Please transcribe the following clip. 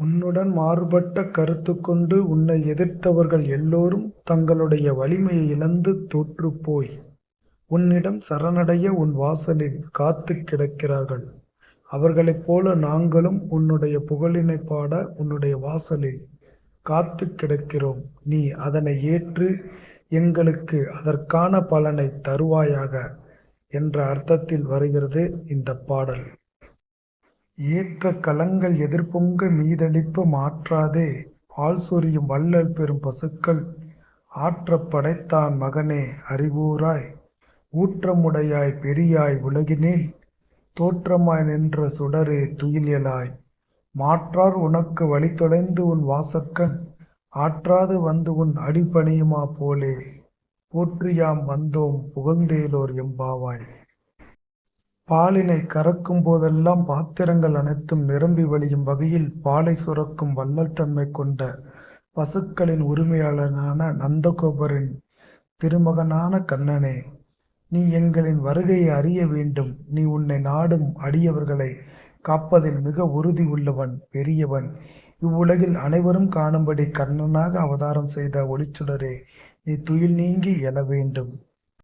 உன்னுடன் மாறுபட்ட கருத்து கொண்டு உன்னை எதிர்த்தவர்கள் எல்லோரும் தங்களுடைய வலிமையை இழந்து தோற்றுப்போய் உன்னிடம் சரணடைய உன் வாசலில் காத்துக் கிடக்கிறார்கள். அவர்களைப் போல நாங்களும் உன்னுடைய புகழினை பாட உன்னுடைய வாசலில் காத்துக் கிடக்கிறோம். நீ அதனை ஏற்று எங்களுக்கு அதற்கான பலனை தருவாயாக என்ற அர்த்தத்தில் வருகிறது இந்த பாடல். ஏற்ற களங்கள் எதிர்பொங்க மீதளிப்ப மாற்றாதே பால் சொரியும் வள்ளல் பெரும் பசுக்கள் ஆற்றப் படைத்தான் மகனே அறிவூராய் ஊற்றமுடையாய் பெரியாய் உலகினில் தோற்றமாய் நின்ற சுடரே துயிலெழாய் மாற்றார் உனக்கு வழிதொலைந்து உன் வாசற்கண் ஆற்றாது வந்து உன் அடிபணியுமா போலே போற்றியாம் வந்தோம் புகழ்ந்தேலோர் எம்பாவாய். பாலினை கறக்கும் போதெல்லாம் பாத்திரங்கள் அனைத்தும் நிரம்பி வழியும் வகையில் பாலை சுரக்கும் வள்ளல் தன்மை கொண்ட பசுக்களின் உரிமையாளனான நந்தகோபரின் திருமகனான கண்ணனே, நீ எங்களின் வருகையை அறிய வேண்டும். நீ உன்னை நாடும் அடியவர்களை காப்பதில் மிக உறுதி உள்ளவன், பெரியவன். இவ்வுலகில் அனைவரும் காணும்படி கண்ணனாக அவதாரம் செய்த ஒளிச்சுடரே, நீ துயில் நீங்கி எழ வேண்டும்.